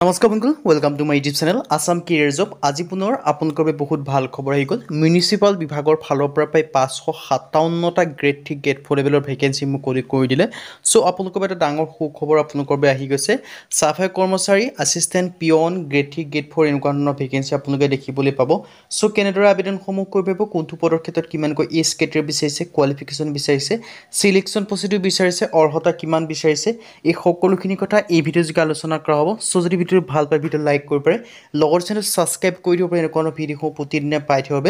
নমস্কাৰ বন্ধু welcome to my YouTube channel Assam career job আজি পুনৰ আপোনালোকৰ বাবে বহুত ভাল খবৰ আহি গ'ল মিউনিচিপাল বিভাগৰ ফালৰ পৰা প্ৰায় 557টা গ্ৰেড 3 গ্ৰেড 4 লেভেলৰ ভেকেন্সি মোক কৰি দিলে সো আপোনালোকৰ বাবে এটা ডাঙৰ সুখবৰ আপোনালোকৰ বাবে আহি গৈছে সাফাই কৰ্মচাৰী এসিস্ট্যান্ট পিয়ন গ্ৰেড 3 গ্ৰেড 4 এনেকুৱা ধৰণৰ ভেকেন্সি আপোনালোকে দেখিবলৈ পাব সো কেনেদৰে আবেদনসমূহ কৰিব পাৰিব কোনটো পদৰ ক্ষেত্ৰত কিমানকৈ এজ ক্ৰাইটেৰিয়া বিচাৰিছে কোৱালিফিকেশ্যন বিচাৰিছে সিলেকশ্যন প্ৰসিডিউৰ বিচাৰিছে অৰ্হতা কিমান বিচাৰিছে এই সকলোখিনি কথা এই ভিডিঅ' যোগে আলোচনা কৰা হ'ব সো যদি ভিডিঅ' ভাল পায় ভিডিঅ' লাইক কৰিব পাৰে লগৰ চেনেল সাবস্ক্ৰাইব কৰি দিব পাৰে এনেকুৱা ভিডিঅ' প্ৰতিদিনে পাই থাকিব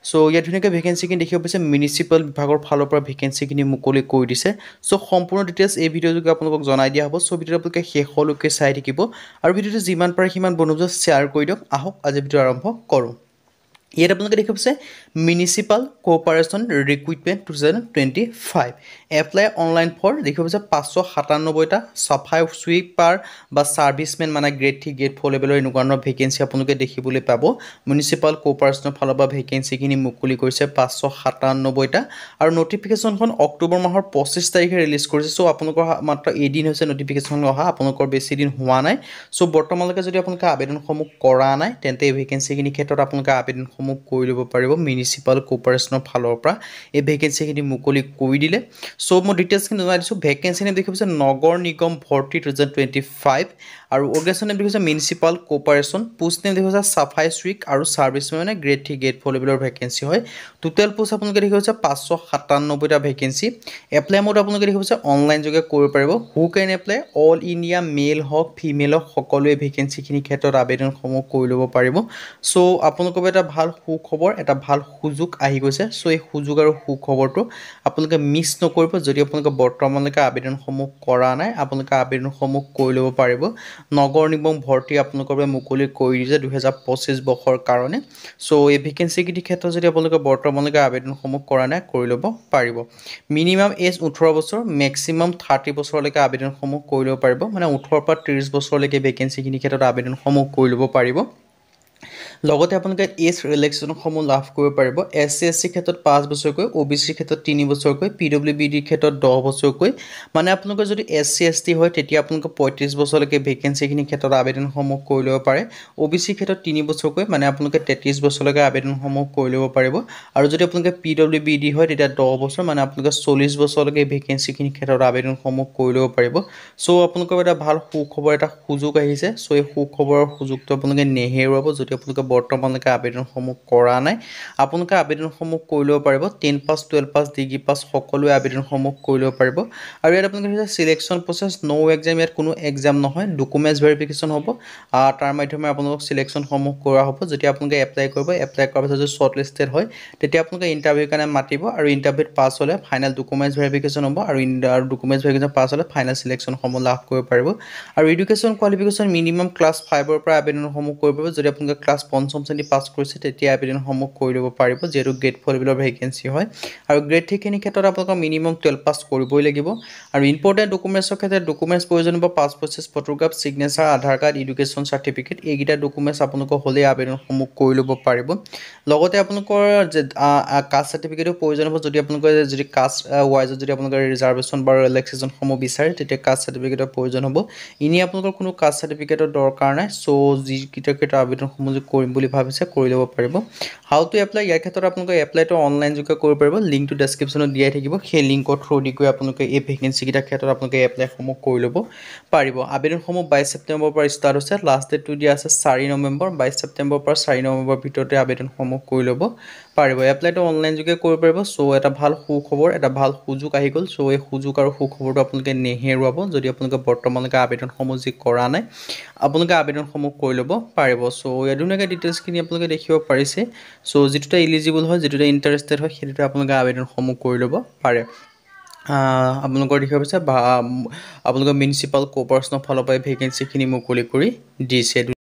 সো ইয়াত ধুনীয়াকৈ ভেকেন্সিখিনি দেখিব পাইছে মিউনিচিপাল বিভাগৰ ফালৰ পৰা ভেকেন্সিখিনি মুকলি কৰি দিছে সো সম্পূৰ্ণ ডিটেইলছ এই ভিডিঅ' যোগে আপোনালোকক জনাই দিয়া হ'ব সো ভিডিঅ'টো আপোনালোকে শেষলৈকে চাই থাকিব আৰু ভিডিঅ'টো যিমান পাৰে সিমান বন্ধুবৰ্গ শ্বেয়াৰ কৰি দিয়ক আহক আজি ভিডিঅ' আৰম্ভ কৰোঁ ইয়াত আপোনালোকে দেখিব পাইছে municipal corporation recruitment 2025 apply online for দেখিব পাইছে 597টা সাফাই সুইপাৰ বা সাৰ্ভিসমেন মানে গ্ৰেড 3 গ্ৰেড 4 লেভেলৰ এনেকুৱা ধৰণৰ ভেকেন্সি আপোনালোকে দেখিবলৈ পাব মিউনিচিপাল কোঅপাৰেশ্যনৰ ফালৰ পৰা ভেকেন্সিখিনি মুকলি কৰিছে 597টা আৰু নটিফিকেশ্যনখন অক্টোবৰ মাহৰ 25 তাৰিখে ৰিলিজ কৰিছে সো আপোনালোকৰ মাত্ৰ এদিন হৈছে নটিফিকেশ্যন অহা আপোনালোকৰ বেছি দিন হোৱা নাই সো বৰ্তমানলৈকে যদি আপোনালোকে আবেদনসমূহ কৰা নাই তেন্তে এই ভেকেন্সিখিনি ক্ষেত্ৰত আপোনালোকে আবেদনসমূহ কৰি ল'ব পাৰিব মিউনিচিপাল কোঅপাৰেশ্যনৰ ফালৰ পৰা এই ভেকেন্সিখিনি মুকলি কৰি দিলে সো মই ডিটেইলছখিনি জনাই দিছোঁ ভেকেন্সি নেম দেখিব পাইছে নগৰ নিগম ভৰ্তি 2025 আৰু অৰ্গেনাইজেশ্যন নেম দেখিছে মিউনিচিপাল কোঅপাৰেশ্যন পোষ্ট নেম দেখিব পাইছে সাফাই সুইক আৰু সাৰ্ভিসমেন মানে গ্ৰেড 3 গ্ৰেড 4 লেভেলৰ ভেকেন্সি হয় টোটেল পোষ্ট আপোনালোকে দেখিব পাইছে 597টা ভেকেন্সি এপ্লাই মোড আপোনালোকে দেখিব পাইছে অনলাইন যোগে কৰিব পাৰিব হু কেন এপ্লাই অল ইণ্ডিয়া মেল হওক ফিমেল হওক সকলোৱে ভেকেন্সিখিনি ক্ষেত্ৰত আবেদনসমূহ কৰি ল'ব পাৰিব সো আপোনালোকৰ এটা ভাল সুখবৰ এটা ভাল সুযোগ আহি গৈছে সো এই সুযোগ আৰু সুখবৰটো আপোনালোকে মিছ নকৰিব যদি আপোনালোকে বৰ্তমানলৈকে আবেদনসমূহ কৰা নাই আপোনালোকে আবেদনসমূহ কৰি ল'ব পাৰিব নগৰ নিগম ভৰ্তি আপোনালোকৰ বাবে মুকলি কৰি দিছে 2025 বৰ্ষৰ কাৰণে সো এই ভেকেন্সিখিনি ক্ষেত্ৰত যদি আপোনালোকে বৰ্তমানলৈকে আবেদনসমূহ কৰা নাই কৰি ল'ব পাৰিব মিনিমাম এজ 18 বছৰ মেক্সিমাম 30 বছৰলৈকে আবেদনসমূহ কৰি ল'ব পাৰিব মানে 18 পৰা 30 বছৰলৈকে ভেকেন্সিখিনি ক্ষেত্ৰত আবেদনসমূহ কৰি ল'ব পাৰিব লগতে আপোনালোকে এজ ৰিলেক্সেশ্যনসমূহ লাভ কৰিব পাৰিব এছচি এছটি ক্ষেত্ৰত 5 বছৰকৈ ওবিচি ক্ষেত্ৰত 3 বছৰকৈ পিডব্লিউবিডি ক্ষেত্ৰত 10 বছৰকৈ মানে আপোনালোকে যদি এছচি এছটি হয় তেতিয়া আপোনালোকে 35 বছৰলৈকে ভেকেন্সিখিনি ক্ষেত্ৰত আবেদনসমূহ কৰি ল'ব পাৰে ওবিচি ক্ষেত্ৰত 3 বছৰকৈ মানে আপোনালোকে 33 বছৰলৈকে আবেদনসমূহ কৰি ল'ব পাৰিব আৰু যদি আপোনালোকে পিডব্লিউবিডি হয় তেতিয়া 10 বছৰ মানে আপোনালোকে 40 বছৰলৈকে ভেকেন্সিখিনি ক্ষেত্ৰত আবেদনসমূহ কৰি ল'ব পাৰিব সো আপোনালোকৰ এটা ভাল সুখবৰ এটা সুযোগ আহিছে সো এই সুখবৰৰ সুযোগটো আপোনালোকে নেহেৰুৱাব যদি আপোনালোকে বৰ্তমানলৈকে আবেদনসমূহ কৰা নাই আপোনালোকে আবেদনসমূহ কৰি ল'ব পাৰিব 10 পাছ 12 পাছ ডিগ্ৰী পাছ সকলোৱে আবেদনসমূহ কৰি ল'ব পাৰিব আৰু ইয়াত আপোনালোকে সিলেকশ্যন প্ৰসেছ নো এক্সাম ইয়াত কোনো এক্সাম নহয় ডকুমেণ্টছ ভেৰিফিকেশ্যন হ'ব তাৰ মাধ্যমে আপোনালোকক সিলেকশ্যনসমূহ কৰা হ'ব যেতিয়া আপোনালোকে এপ্লাই কৰিব এপ্লাই কৰাৰ পিছত যদি শ্বৰ্ট লিষ্টেড হয় তেতিয়া আপোনালোকে ইণ্টাৰভিউৰ কাৰণে মাতিব আৰু ইণ্টাৰভিউত পাছ হ'লে ফাইনেল ডকুমেণ্টছ ভেৰিফিকেশ্যন হ'ব আৰু ডকুমেণ্টছ ভেৰিফিকেশ্যন পাছ হ'লে ফাইনেল সিলেকশ্যনসমূহ লাভ কৰিব পাৰিব আৰু এডুকেশ্যন কোৱালিফিকেশ্যন মিনিমাম ক্লাছ 5 ৰ পৰা আবেদনসমূহ কৰিব পাৰিব যদি আপোনালোকে ক্লাছ 5ম শ্ৰেণী পাছ কৰিছে তেতিয়া আবেদনসমূহ কৰি ল'ব পাৰিব যেহেতু গ্ৰেড 4 লেভেলৰ ভেকেন্সি হয় আৰু গ্ৰেড 3 খিনি ক্ষেত্ৰত আপোনালোকৰ মিনিমাম 12 পাছ কৰিবই লাগিব আৰু ইম্পৰ্টেণ্ট ডকুমেণ্টছৰ ক্ষেত্ৰত ডকুমেণ্টছ প্ৰয়োজন হ'ব পাছপোৰ্ট সাইজ ফটোগ্ৰাফ সিগনেচাৰ আধাৰ কাৰ্ড এডুকেশ্যন চাৰ্টিফিকেট এইকেইটা ডকুমেণ্টছ আপোনালোকৰ হ'লে আবেদনসমূহ কৰি ল'ব পাৰিব লগতে আপোনালোকৰ কাষ্ট চাৰ্টিফিকেটৰ প্ৰয়োজন হ'ব যদি আপোনালোকৰ যদি কাষ্ট ৱাইজত যদি আপোনালোকৰ ৰিজাৰ্ভেশ্যন বা ৰিলেক্সেশ্যনসমূহ বিচাৰে তেতিয়া কাষ্ট চাৰ্টিফিকেটৰ প্ৰয়োজন হ'ব এনেই আপোনালোকৰ কোনো কাষ্ট চাৰ্টিফিকেটৰ দৰকাৰ নাই সো যিকেইটা আবেদনসমূহ কৰিম বুলি ভাবিছে কৰি ল'ব পাৰিব হাউ টু এপ্লাই ইয়াৰ ক্ষেত্ৰত আপোনালোকে এপ্লাইটো অনলাইন যোগে কৰিব পাৰিব লিংকটো ডেছক্ৰিপশ্যনত দিয়াই থাকিব সেই লিংকৰ থ্ৰু দি গৈ আপোনালোকে এই ভেকেন্সিকেইটাৰ ক্ষেত্ৰত আপোনালোকে এপ্লাইসমূহ কৰি ল'ব পাৰিব আবেদনসমূহ 22 ছেপ্টেম্বৰৰ পৰা ষ্টাৰ্ট হৈছে লাষ্ট ডেটটো দিয়া আছে 4 নৱেম্বৰ 22 ছেপ্টেম্বৰৰ পৰা 4 নৱেম্বৰৰ ভিতৰতে আবেদনসমূহ কৰি ল'ব পাৰিব এপ্লাইটো অনলাইন যোগে কৰিব পাৰিব সো এটা ভাল সুখবৰ এটা ভাল সুযোগ আহি গ'ল সো এই সুযোগ আৰু সুখবৰটো আপোনালোকে নেহেৰুৱাব যদি আপোনালোকে বৰ্তমানলৈকে আবেদনসমূহ যি কৰা নাই আপোনালোকে আবেদনসমূহ কৰি ল'ব পাৰিব সো ইয়াত ধুনীয়াকৈ ডিটেইলছখিনি আপোনালোকে দেখিব পাৰিছে সো যিটোতে ইলিজিবল হয় যিটোতে ইণ্টাৰেষ্টেড হয় সেইটোতে আপোনালোকে আবেদনসমূহ কৰি ল'ব পাৰে আপোনালোকৰ দেখিব পাইছে আপোনালোকৰ মিউনিচিপাল কোঅপাৰেশ্যনৰ ফালৰ পৰা ভেকেন্সিখিনি মুকলি কৰি দিছে